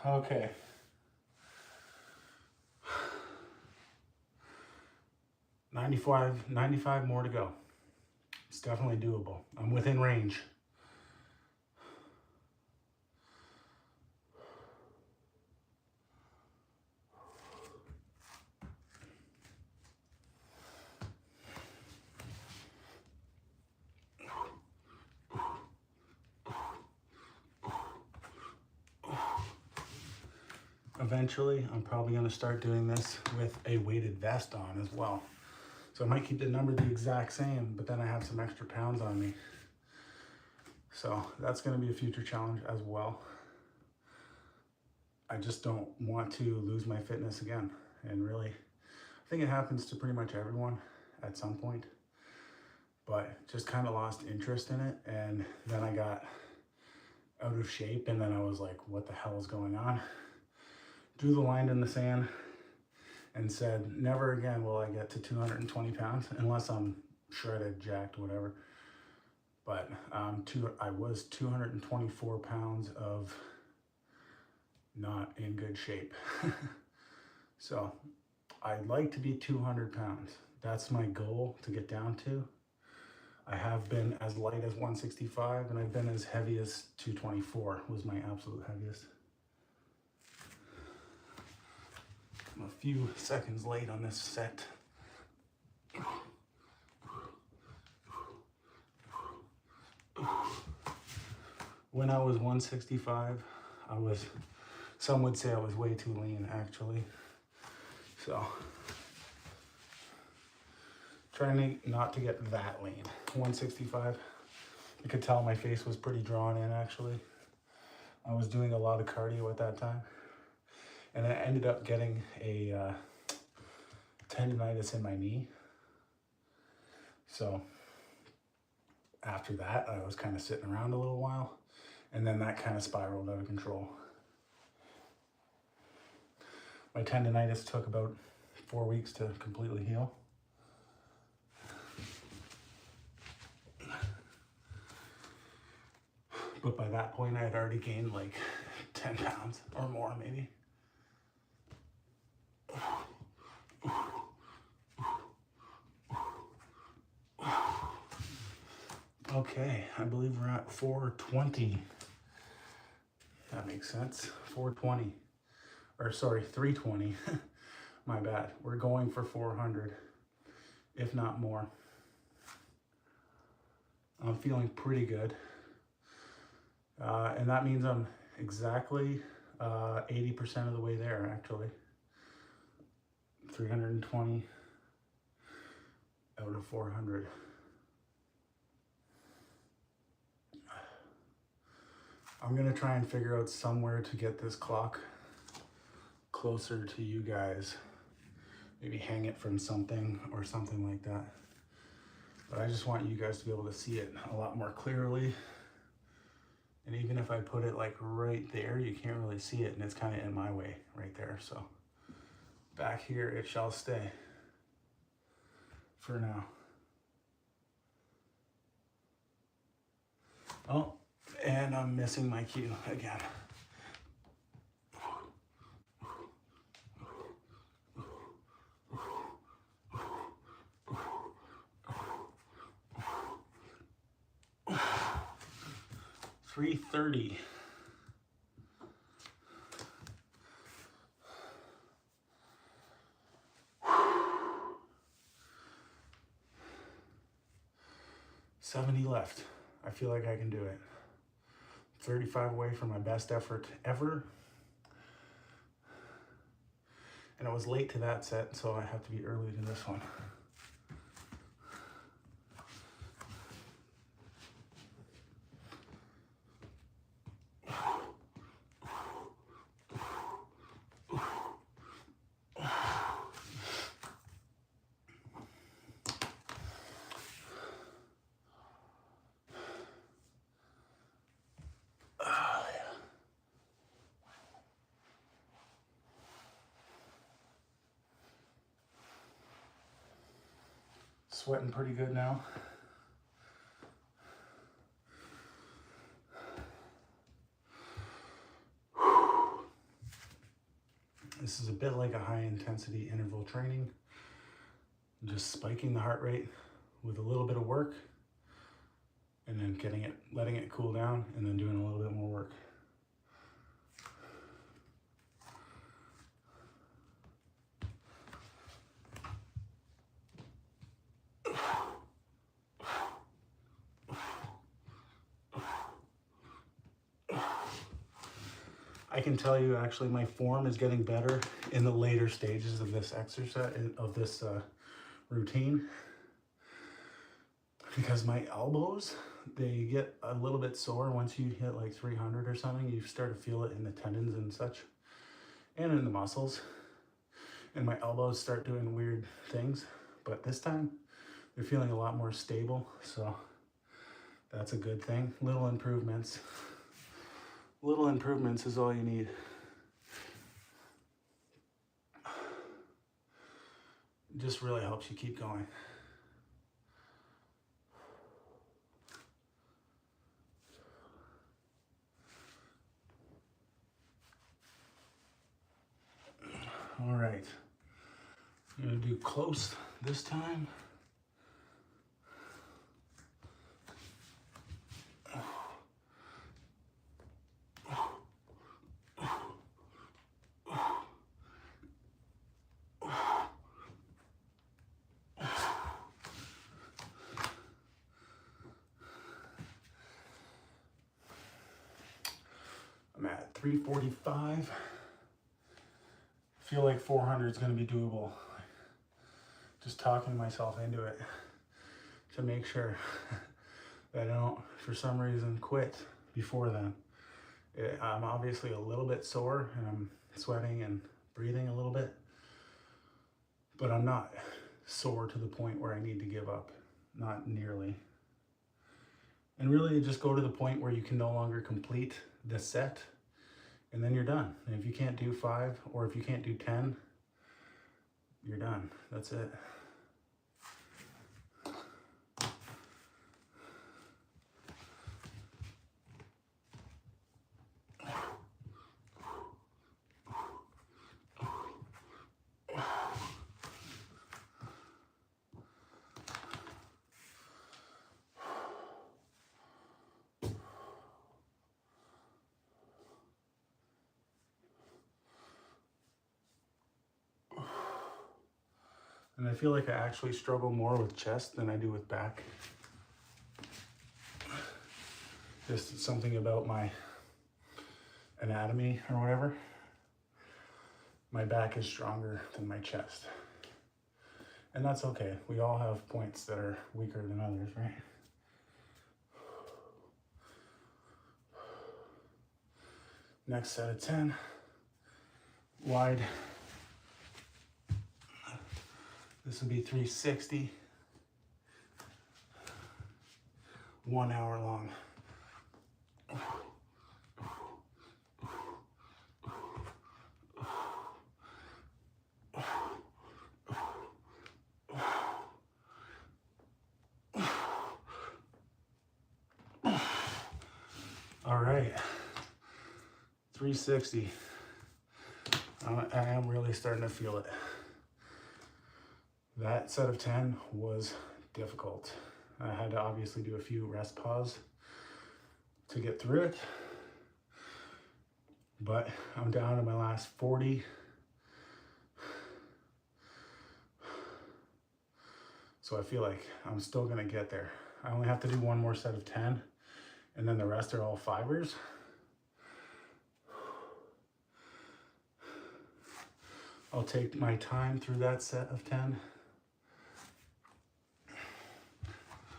Okay. $95 more to go. It's definitely doable. I'm within range. Eventually, I'm probably going to start doing this with a weighted vest on as well. So I might keep the number the exact same, but then I have some extra pounds on me. So that's going to be a future challenge as well. I just don't want to lose my fitness again. And really, I think it happens to pretty much everyone at some point. But just kind of lost interest in it. And then I got out of shape, and then I was like, what the hell is going on? Drew the line in the sand and said, never again will I get to 220 pounds unless I'm shredded, jacked, whatever. But I was 224 pounds of not in good shape. So I'd like to be 200 pounds. That's my goal to get down to. I have been as light as 165, and I've been as heavy as 224 was my absolute heaviest. I'm a few seconds late on this set. When I was 165, some would say I was way too lean actually. So, trying not to get that lean. 165, you could tell my face was pretty drawn in actually. I was doing a lot of cardio at that time. And I ended up getting a tendonitis in my knee. So after that, I was kind of sitting around a little while, and then that kind of spiraled out of control. My tendonitis took about 4 weeks to completely heal. But by that point, I had already gained like 10 pounds or more maybe. Okay, I believe we're at 420. That makes sense. 420. Or sorry, 320. My bad. We're going for 400, if not more. I'm feeling pretty good. And that means I'm exactly 80% of the way there, actually. 320 out of 400. I'm gonna try and figure out somewhere to get this clock closer to you guys. Maybe hang it from something or something like that. But I just want you guys to be able to see it a lot more clearly. And even if I put it like right there, you can't really see it, and it's kind of in my way right there. So back here, it shall stay for now. Oh, and I'm missing my cue again. $330. $70 left. I feel like I can do it. 35 away from my best effort ever. And I was late to that set, so I have to be early to this one. Sweating pretty good now. This is a bit like a high intensity interval training. Just spiking the heart rate with a little bit of work and then letting it cool down and then doing a little bit more work. I can tell you actually my form is getting better in the later stages of this exercise, of this routine, because my elbows, they get a little bit sore once you hit like 300 or something. You start to feel it in the tendons and such, and in the muscles, and my elbows start doing weird things. But this time they're feeling a lot more stable, so that's a good thing. Little improvements is all you need. It just really helps you keep going. All right, I'm gonna do close this time. I'm at 345. Feel like 400 is going to be doable. Just talking myself into it to make sure that I don't, for some reason, quit before then. I'm obviously a little bit sore and I'm sweating and breathing a little bit, but I'm not sore to the point where I need to give up. Not nearly. And really just go to the point where you can no longer complete the set, and then you're done. And if you can't do 5 or if you can't do 10, you're done. That's it. And I feel like I actually struggle more with chest than I do with back. Just something about my anatomy or whatever. My back is stronger than my chest. And that's okay. We all have points that are weaker than others, right? Next set of 10. wide. This would be 360. 1 hour long. All right, 360. I am really starting to feel it. That set of 10 was difficult. I had to obviously do a few rest pause to get through it, but I'm down to my last 40. So I feel like I'm still gonna get there. I only have to do one more set of 10, and then the rest are all fibers. I'll take my time through that set of 10.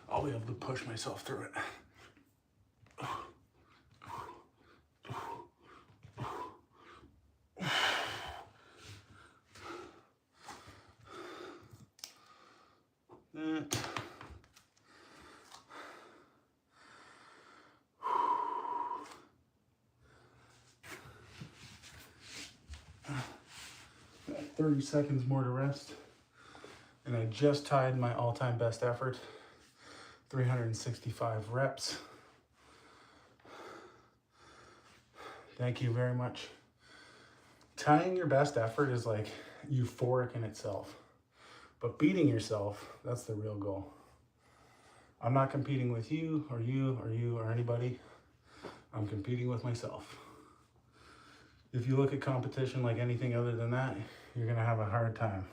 I'll be able to push myself through it. Got 30 seconds more to rest. And I just tied my all-time best effort, 365 reps. Thank you very much. Tying your best effort is like euphoric in itself, but beating yourself, that's the real goal. I'm not competing with you or you or you or anybody. I'm competing with myself. If you look at competition like anything other than that, you're gonna have a hard time.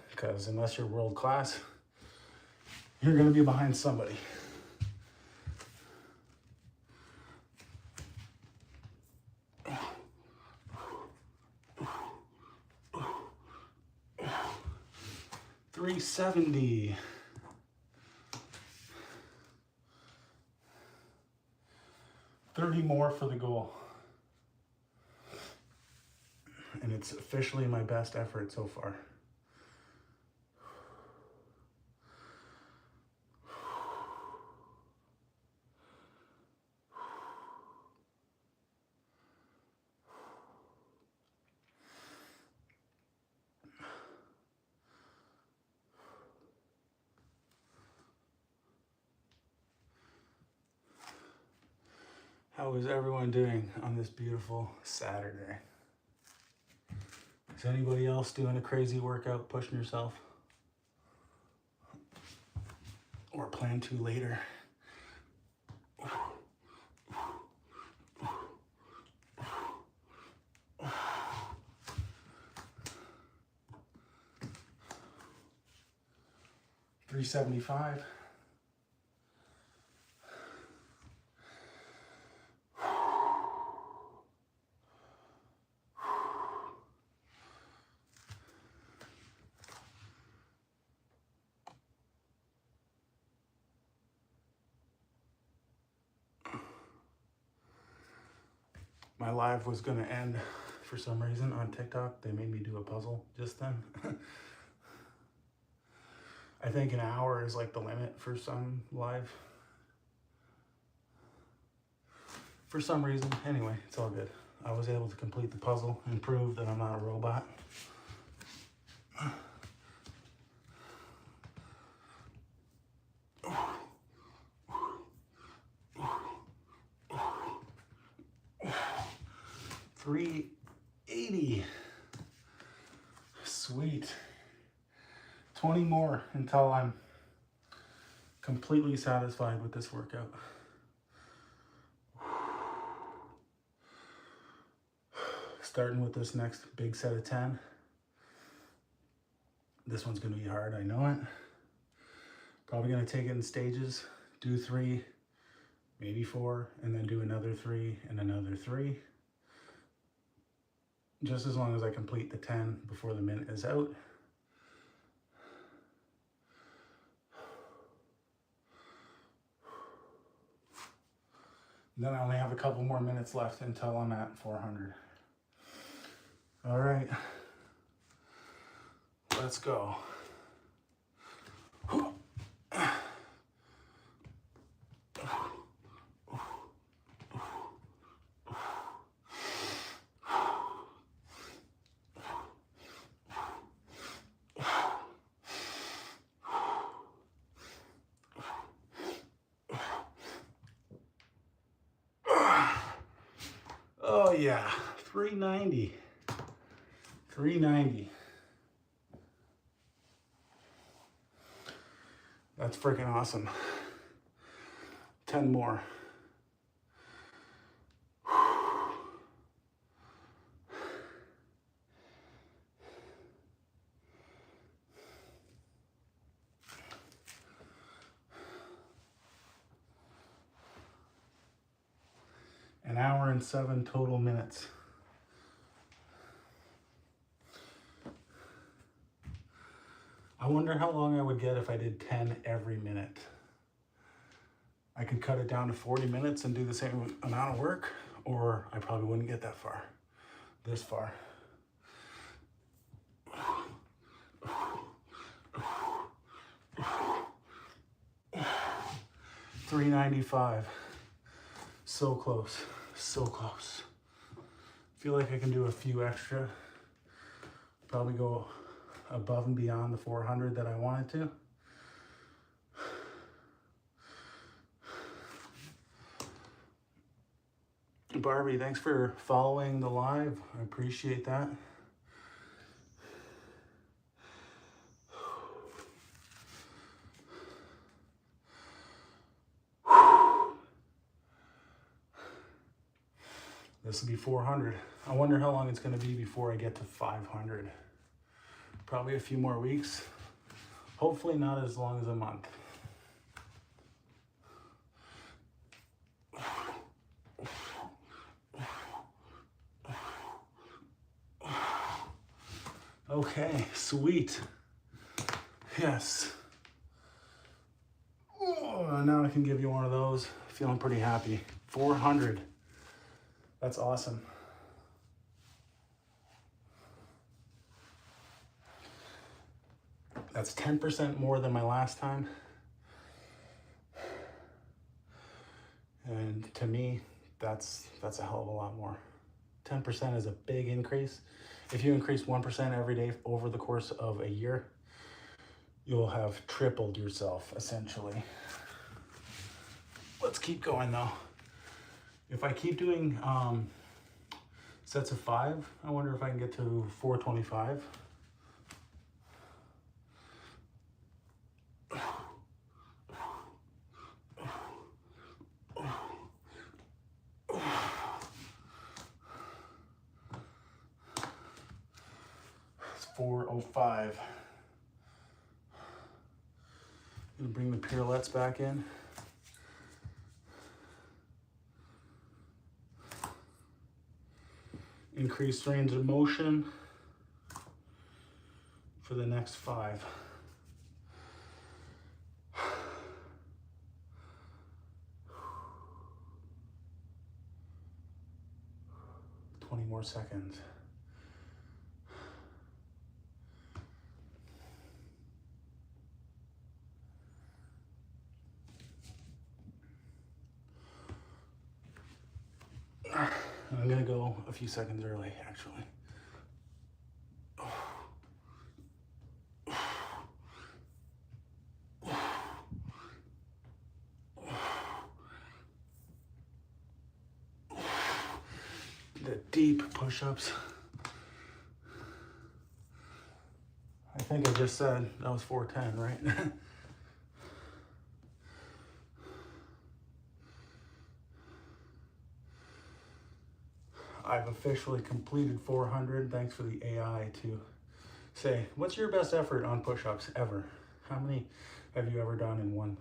Because unless you're world class, you're gonna be behind somebody. $370. $30 more for the goal. And it's officially my best effort so far. How is everyone doing on this beautiful Saturday? Is anybody else doing a crazy workout, pushing yourself? Or plan to later? $375. My live was gonna end for some reason on TikTok. They made me do a puzzle just then. I think an hour is like the limit for some live. For some reason, anyway, it's all good. I was able to complete the puzzle and prove that I'm not a robot. $380. Sweet. 20 more until I'm completely satisfied with this workout. Starting with this next big set of 10. This one's gonna be hard, I know it. Probably gonna take it in stages, do 3, maybe 4, and then do another 3 and another 3. Just as long as I complete the 10 before the minute is out. Then I only have a couple more minutes left until I'm at 400. All right, let's go. Oh yeah, 390. 390. That's freaking awesome. 10 more. An hour and 7 total minutes. I wonder how long I would get if I did 10 every minute. I could cut it down to 40 minutes and do the same amount of work, or I probably wouldn't get that far, this far. $395. So close, so close. Feel like I can do a few extra. Probably go above and beyond the 400 that I wanted to. Barbie, thanks for following the live. I appreciate that. This will be 400. I wonder how long it's going to be before I get to 500. Probably a few more weeks. Hopefully not as long as a month. Okay, sweet. Yes. Oh, now I can give you one of those. Feeling pretty happy. 400. That's awesome. That's 10% more than my last time. And to me, that's a hell of a lot more. 10% is a big increase. If you increase 1% every day over the course of a year, you'll have tripled yourself, essentially. Let's keep going though. If I keep doing sets of 5, I wonder if I can get to 425. It's 405. Gonna bring the pirouettes back in. Increased range of motion for the next 5. More seconds. I'm gonna go a few seconds early, actually. The deep push-ups. I think I just said that was 410, right? I've officially completed 400. Thanks for the AI to say, what's your best effort on push-ups ever? How many have you ever done in one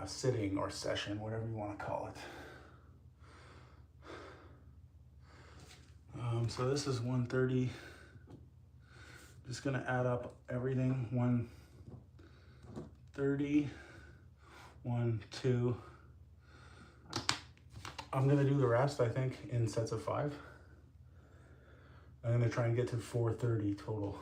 sitting or session, whatever you want to call it? So this is 130. Just gonna add up everything. 130, 1, 2. I'm gonna do the rest, I think, in sets of 5. I'm gonna try and get to 430 total.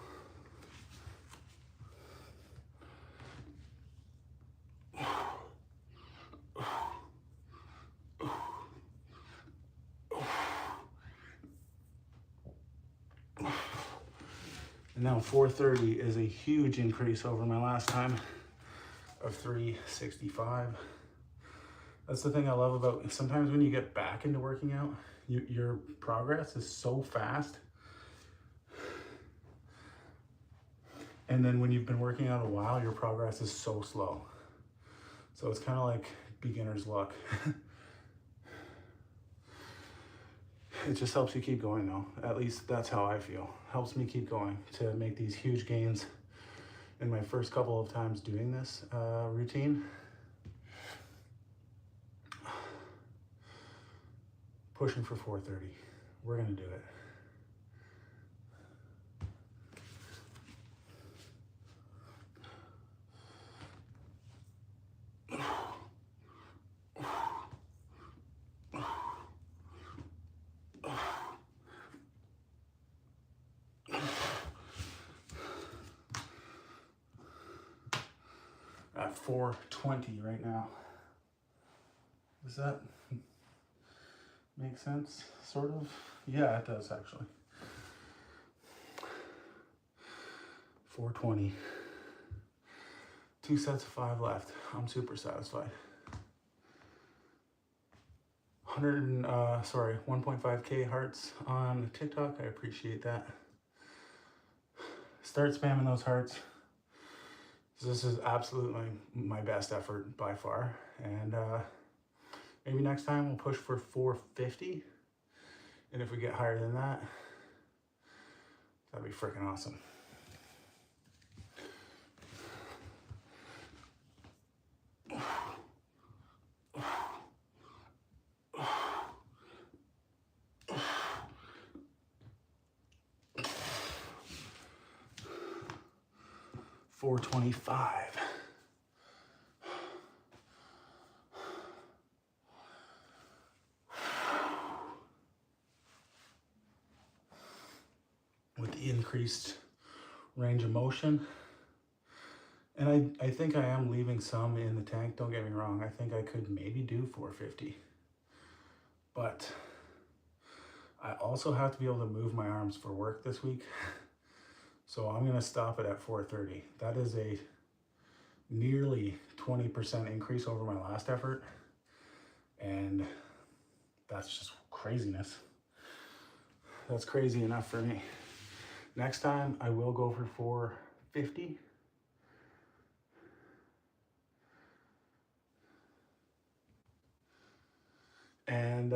And now 430 is a huge increase over my last time of 365. That's the thing I love about, sometimes when you get back into working out, your progress is so fast. And then when you've been working out a while, your progress is so slow. So it's kind of like beginner's luck. It just helps you keep going though. At least that's how I feel. Helps me keep going to make these huge gains in my first couple of times doing this routine. Pushing for 430. We're gonna do it. At 420 right now. Does that make sense? Sort of? Yeah, it does actually. 420. 2 sets of 5 left. I'm super satisfied. 1.5K hearts on TikTok. I appreciate that. Start spamming those hearts. This is absolutely my best effort by far. And maybe next time we'll push for 450. And if we get higher than that, that'd be freaking awesome. $425. With the increased range of motion. And I think I am leaving some in the tank, don't get me wrong. I think I could maybe do 450. But I also have to be able to move my arms for work this week. So I'm gonna stop it at 430. That is a nearly 20% increase over my last effort. And that's just craziness. That's crazy enough for me. Next time I will go for 450. And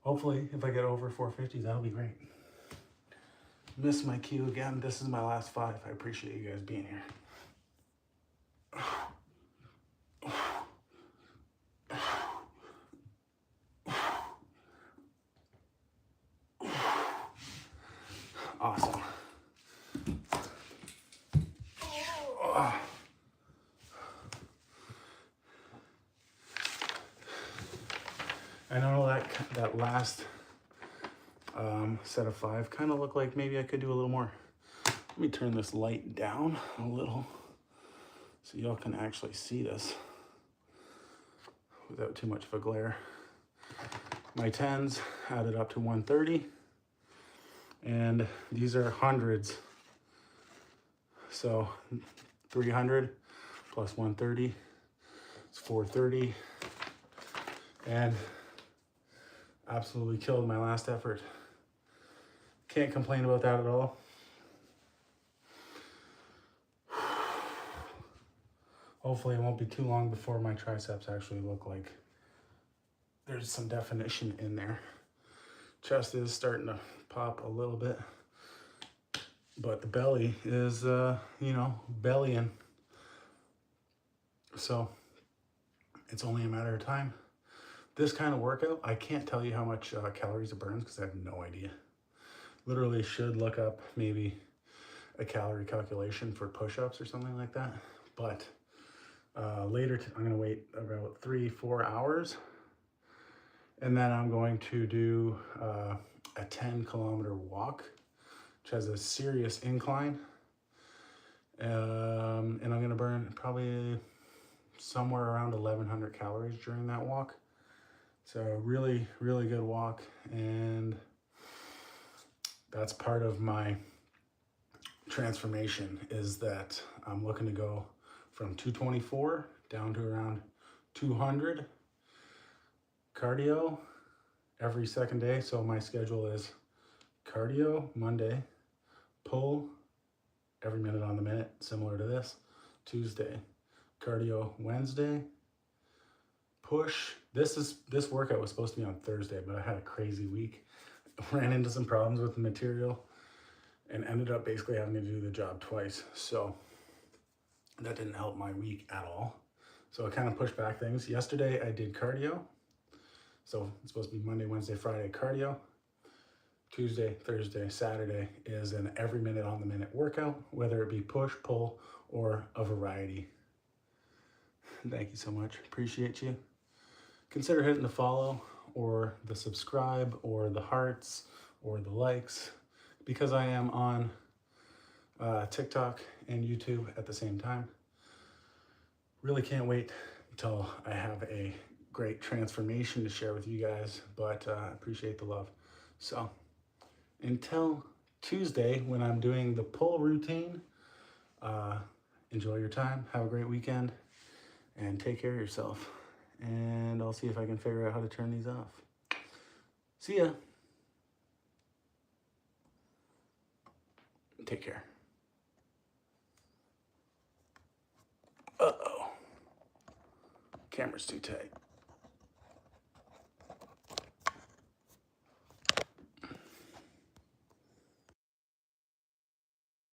hopefully if I get over 450, that'll be great. Missed my cue again. This is my last 5. I appreciate you guys being here. Awesome. I know that last set of 5 kind of looked like maybe I could do a little more. Let me turn this light down a little so y'all can actually see this without too much of a glare. My 10s added up to 130, and these are hundreds. So 300 plus 130 is 430, and absolutely killed my last effort. Can't complain about that at all. Hopefully it won't be too long before my triceps actually look like there's some definition in there. Chest is starting to pop a little bit, but the belly is, you know, bellying. So it's only a matter of time. This kind of workout, I can't tell you how much calories it burns because I have no idea. Literally should look up maybe a calorie calculation for push-ups or something like that. But later, I'm gonna wait about 3-4 hours. And then I'm going to do a 10-kilometer walk, which has a serious incline. And I'm gonna burn probably somewhere around 1,100 calories during that walk. So really, really good walk. And that's part of my transformation, is that I'm looking to go from 224 down to around 200 cardio every second day. So my schedule is cardio Monday, pull every minute on the minute, similar to this. Tuesday, cardio Wednesday, push. This workout was supposed to be on Thursday, but I had a crazy week. Ran into some problems with the material and ended up basically having to do the job twice. So that didn't help my week at all. So I kind of pushed back things. Yesterday I did cardio. So it's supposed to be Monday, Wednesday, Friday cardio. Tuesday, Thursday, Saturday is an every minute on the minute workout, whether it be push, pull, or a variety. Thank you so much. Appreciate you. Consider hitting the follow or the subscribe or the hearts or the likes, because I am on TikTok and YouTube at the same time. Really can't wait until I have a great transformation to share with you guys, but appreciate the love. So until Tuesday, when I'm doing the pull routine, enjoy your time, have a great weekend, and take care of yourself. And I'll see if I can figure out how to turn these off. See ya. Take care. Uh-oh. Camera's too tight.